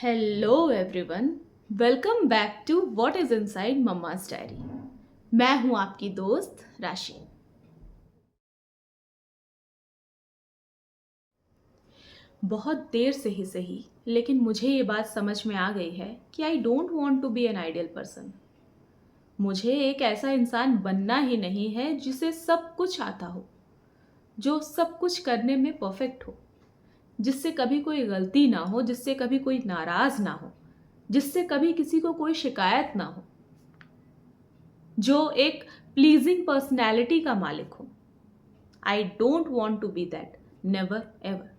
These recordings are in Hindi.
Hello everyone, welcome back to what is inside mamma's diary. मैं हूं आपकी दोस्त राशि। बहुत देर से ही सही, लेकिन मुझे ये बात समझ में आ गई है कि I don't want to be an ideal person. मुझे एक ऐसा इंसान बनना ही नहीं है जिसे सब कुछ आता हो, जो सब कुछ करने में परफेक्ट हो, जिससे कभी कोई गलती ना हो, जिससे कभी कोई नाराज ना हो, जिससे कभी किसी को कोई शिकायत ना हो, जो एक प्लीजिंग पर्सनैलिटी का मालिक हो। I don't want to be that, never ever.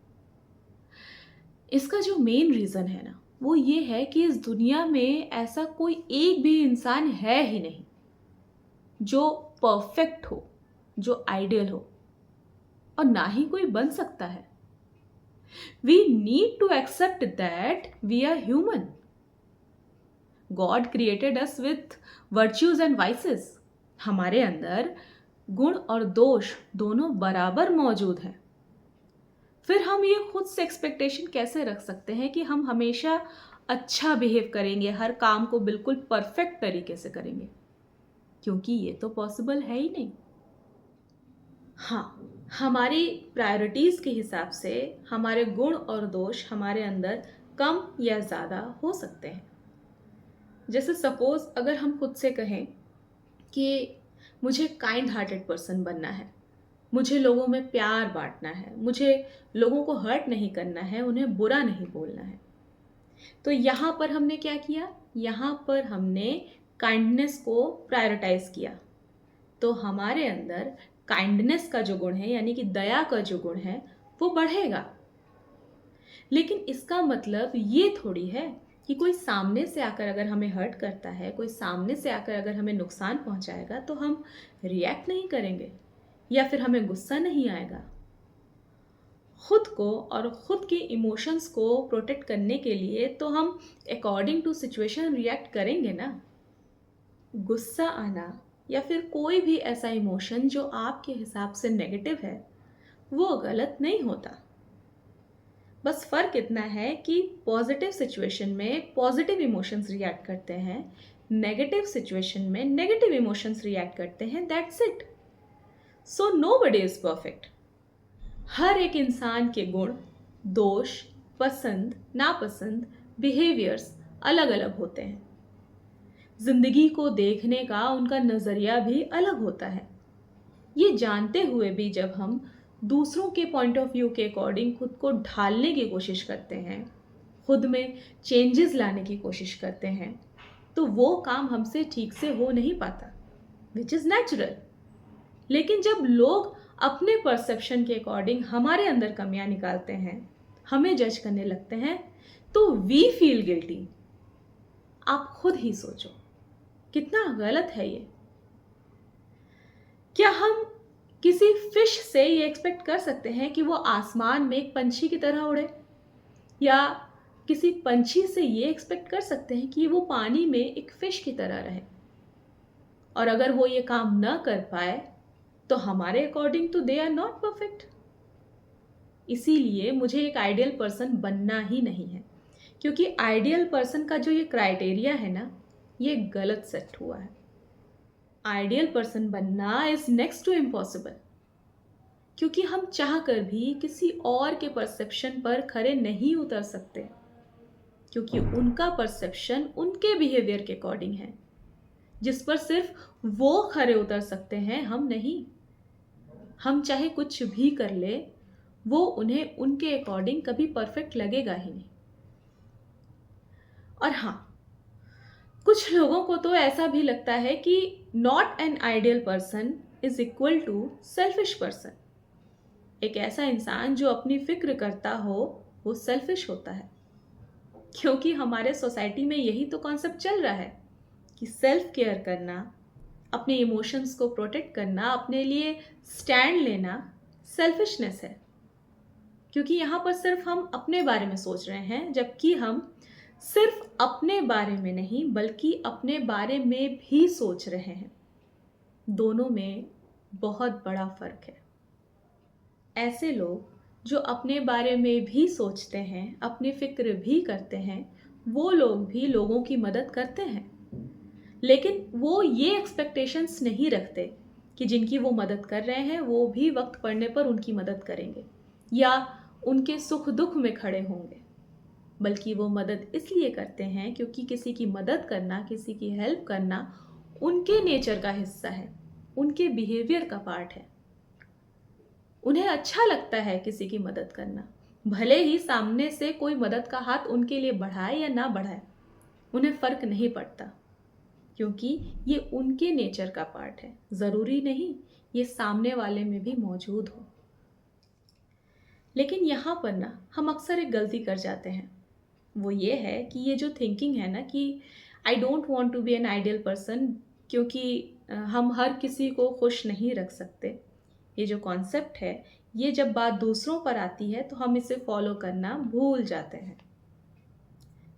इसका जो मेन रीज़न है ना, वो ये है कि इस दुनिया में ऐसा कोई एक भी इंसान है ही नहीं जो परफेक्ट हो, जो आइडियल हो, और ना ही कोई बन सकता है। We need to accept that we are human. God created us with virtues and vices. हमारे अंदर गुण और दोष दोनों बराबर मौजूद हैं। फिर हम ये खुद से एक्सपेक्टेशन कैसे रख सकते हैं कि हम हमेशा अच्छा बिहेव करेंगे, हर काम को बिल्कुल परफेक्ट तरीके से करेंगे, क्योंकि ये तो पॉसिबल है ही नहीं। हाँ, हमारी प्रायोरिटीज के हिसाब से हमारे गुण और दोष हमारे अंदर कम या ज़्यादा हो सकते हैं। जैसे सपोज अगर हम खुद से कहें कि मुझे काइंड हार्टेड पर्सन बनना है, मुझे लोगों में प्यार बांटना है, मुझे लोगों को हर्ट नहीं करना है, उन्हें बुरा नहीं बोलना है, तो यहाँ पर हमने क्या किया? यहाँ पर हमने काइंडनेस को प्रायोरिटाइज किया। तो हमारे अंदर काइंडनेस का जो गुण है, यानी कि दया का जो गुण है, वो बढ़ेगा। लेकिन इसका मतलब ये थोड़ी है कि कोई सामने से आकर अगर हमें हर्ट करता है, कोई सामने से आकर अगर हमें नुकसान पहुंचाएगा, तो हम रिएक्ट नहीं करेंगे या फिर हमें गुस्सा नहीं आएगा। खुद को और खुद के इमोशंस को प्रोटेक्ट करने के लिए तो हम अकॉर्डिंग टू सिचुएशन रिएक्ट करेंगे ना। गुस्सा आना या फिर कोई भी ऐसा इमोशन जो आपके हिसाब से नेगेटिव है, वो गलत नहीं होता। बस फ़र्क इतना है कि पॉजिटिव सिचुएशन में पॉजिटिव इमोशंस रिएक्ट करते हैं, नेगेटिव सिचुएशन में नेगेटिव इमोशंस रिएक्ट करते हैं। That's it. So nobody is perfect. हर एक इंसान के गुण, दोष, पसंद, नापसंद, बिहेवियर्स अलग अलग होते हैं। जिंदगी को देखने का उनका नज़रिया भी अलग होता है। ये जानते हुए भी जब हम दूसरों के पॉइंट ऑफ व्यू के अकॉर्डिंग खुद को ढालने की कोशिश करते हैं, खुद में चेंजेस लाने की कोशिश करते हैं, तो वो काम हमसे ठीक से हो नहीं पाता, विच इज़ नेचुरल। लेकिन जब लोग अपने परसेप्शन के अकॉर्डिंग हमारे अंदर कमियां निकालते हैं, हमें जज करने लगते हैं, तो वी फील गिल्टी। आप खुद ही सोचो, कितना गलत है ये। क्या हम किसी फिश से ये एक्सपेक्ट कर सकते हैं कि वो आसमान में एक पंछी की तरह उड़े, या किसी पंछी से ये एक्सपेक्ट कर सकते हैं कि वो पानी में एक फिश की तरह रहे? और अगर वो ये काम न कर पाए, तो हमारे अकॉर्डिंग तो दे आर नॉट परफेक्ट। इसीलिए मुझे एक आइडियल पर्सन बनना ही नहीं है, क्योंकि आइडियल पर्सन का जो ये क्राइटेरिया है ना, ये गलत सेट हुआ है। आइडियल पर्सन बनना इज नेक्स्ट टू इम्पॉसिबल, क्योंकि हम चाह कर भी किसी और के परसेप्शन पर खरे नहीं उतर सकते, क्योंकि उनका परसेप्शन उनके बिहेवियर के अकॉर्डिंग है, जिस पर सिर्फ वो खरे उतर सकते हैं, हम नहीं। हम चाहे कुछ भी कर ले, वो उन्हें उनके अकॉर्डिंग कभी परफेक्ट लगेगा ही नहीं। और हाँ, कुछ लोगों को तो ऐसा भी लगता है कि not an ideal person is equal to selfish person. एक ऐसा इंसान जो अपनी फिक्र करता हो, वो सेल्फिश होता है, क्योंकि हमारे सोसाइटी में यही तो कॉन्सेप्ट चल रहा है कि सेल्फ केयर करना, अपने इमोशंस को प्रोटेक्ट करना, अपने लिए स्टैंड लेना सेल्फिशनेस है। क्योंकि यहाँ पर सिर्फ हम अपने बारे में सोच रहे हैं, जबकि हम सिर्फ अपने बारे में नहीं बल्कि अपने बारे में भी सोच रहे हैं। दोनों में बहुत बड़ा फर्क है। ऐसे लोग जो अपने बारे में भी सोचते हैं, अपनी फिक्र भी करते हैं, वो लोग भी लोगों की मदद करते हैं, लेकिन वो ये एक्सपेक्टेशंस नहीं रखते कि जिनकी वो मदद कर रहे हैं वो भी वक्त पड़ने पर उनकी मदद करेंगे या उनके सुख दुख में खड़े होंगे। बल्कि वो मदद इसलिए करते हैं क्योंकि किसी की मदद करना, किसी की हेल्प करना उनके नेचर का हिस्सा है, उनके बिहेवियर का पार्ट है। उन्हें अच्छा लगता है किसी की मदद करना, भले ही सामने से कोई मदद का हाथ उनके लिए बढ़ाए या ना बढ़ाए, उन्हें फर्क नहीं पड़ता, क्योंकि ये उनके नेचर का पार्ट है। ज़रूरी नहीं ये सामने वाले में भी मौजूद हो। लेकिन यहाँ पर ना हम अक्सर एक गलती कर जाते हैं, वो ये है कि ये जो थिंकिंग है ना कि I don't want to be an ideal person, क्योंकि हम हर किसी को खुश नहीं रख सकते। ये जो कॉन्सेप्ट है, ये जब बात दूसरों पर आती है तो हम इसे फॉलो करना भूल जाते हैं,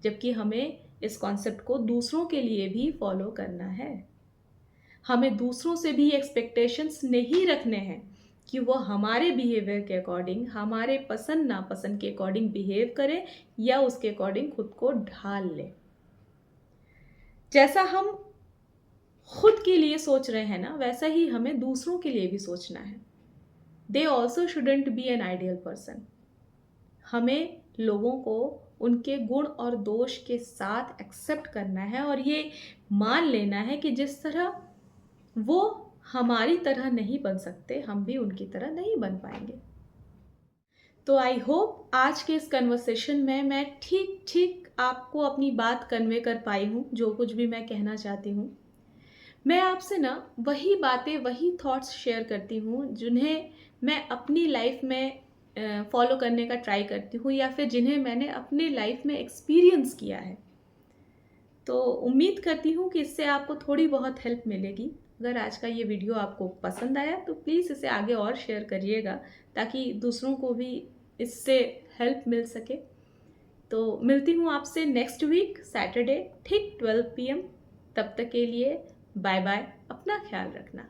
जबकि हमें इस कॉन्सेप्ट को दूसरों के लिए भी फॉलो करना है। हमें दूसरों से भी एक्सपेक्टेशंस नहीं रखने हैं कि वो हमारे बिहेवियर के अकॉर्डिंग, हमारे पसंद नापसंद के अकॉर्डिंग बिहेव करे या उसके अकॉर्डिंग खुद को ढाल ले। जैसा हम खुद के लिए सोच रहे हैं ना, वैसा ही हमें दूसरों के लिए भी सोचना है। They also shouldn't be an ideal person. हमें लोगों को उनके गुण और दोष के साथ एक्सेप्ट करना है और ये मान लेना है कि जिस तरह वो हमारी तरह नहीं बन सकते, हम भी उनकी तरह नहीं बन पाएंगे। तो आई होप आज के इस कन्वर्सेशन में मैं ठीक ठीक आपको अपनी बात कन्वे कर पाई हूँ, जो कुछ भी मैं कहना चाहती हूँ। मैं आपसे ना वही बातें, वही थॉट्स शेयर करती हूँ जिन्हें मैं अपनी लाइफ में फॉलो करने का ट्राई करती हूँ, या फिर जिन्हें मैंने अपनी लाइफ में एक्सपीरियंस किया है। तो उम्मीद करती हूँ कि इससे आपको थोड़ी बहुत हेल्प मिलेगी। अगर आज का ये वीडियो आपको पसंद आया तो प्लीज़ इसे आगे और शेयर करिएगा, ताकि दूसरों को भी इससे हेल्प मिल सके। तो मिलती हूँ आपसे नेक्स्ट वीक सैटरडे ठीक 12 PM। तब तक के लिए बाय बाय, अपना ख्याल रखना।